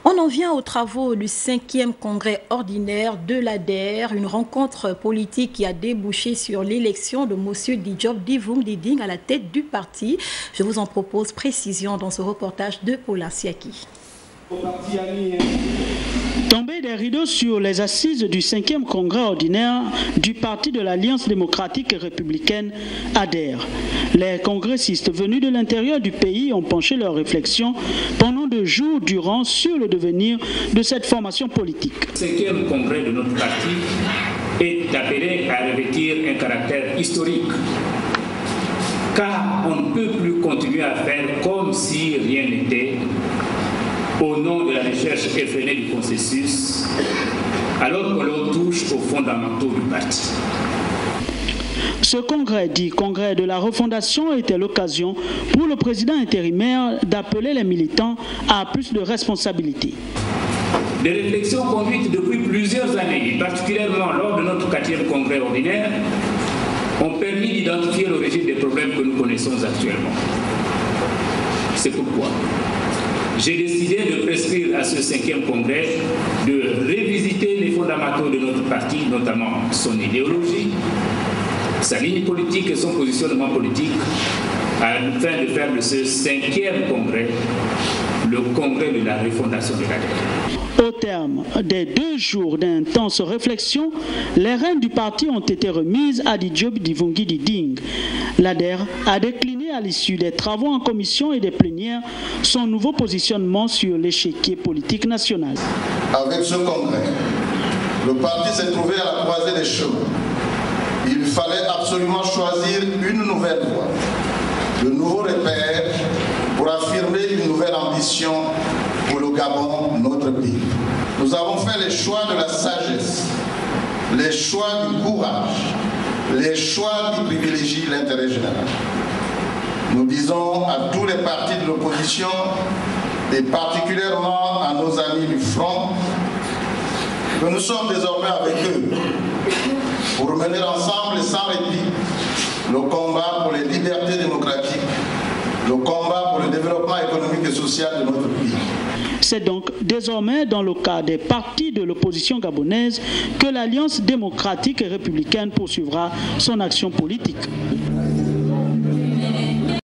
On en vient aux travaux du 5e congrès ordinaire de l'ADER, une rencontre politique qui a débouché sur l'élection de M. Diop Divung Diding à la tête du parti. Je vous en propose précision dans ce reportage de Paula Siaki. Tomber des rideaux sur les assises du 5e congrès ordinaire du Parti de l'Alliance démocratique et républicaine ADER. Les congressistes venus de l'intérieur du pays ont penché leurs réflexions pendant 2 jours durant sur le devenir de cette formation politique. Le 5e congrès de notre parti est appelé à revêtir un caractère historique, car on ne peut plus continuer à faire comme si rien n'était, au nom de la recherche effrénée du consensus, alors que l'on touche aux fondamentaux du parti. Ce congrès, dit congrès de la refondation, était l'occasion pour le président intérimaire d'appeler les militants à plus de responsabilités. Des réflexions conduites depuis plusieurs années, et particulièrement lors de notre 4e congrès ordinaire, ont permis d'identifier l'origine des problèmes que nous connaissons actuellement. C'est pourquoi j'ai décidé de prescrire à ce 5e congrès de révisiter les fondamentaux de notre parti, notamment son idéologie, sa ligne politique et son positionnement politique, afin de faire de ce 5e congrès le congrès de la refondation de l'ADER. Au terme des 2 jours d'intense réflexion, les rênes du parti ont été remises à Diop Divung Diding. L'ADER a décliné à l'issue des travaux en commission et des plénières son nouveau positionnement sur l'échiquier politique national. Avec ce congrès, le parti s'est trouvé à la croisée des chemins. Il fallait absolument choisir une nouvelle voie, de nouveaux repères pour affirmer une nouvelle ambition pour le Gabon, notre pays. Nous avons fait les choix de la sagesse, les choix du courage, les choix qui privilégient l'intérêt général. Nous disons à tous les partis de l'opposition, et particulièrement à nos amis du Front, que nous sommes désormais avec eux pour mener ensemble et sans répit le combat pour les libertés démocratiques, le combat pour le développement économique et social de notre pays. C'est donc désormais dans le cas des partis de l'opposition gabonaise que l'Alliance démocratique et républicaine poursuivra son action politique.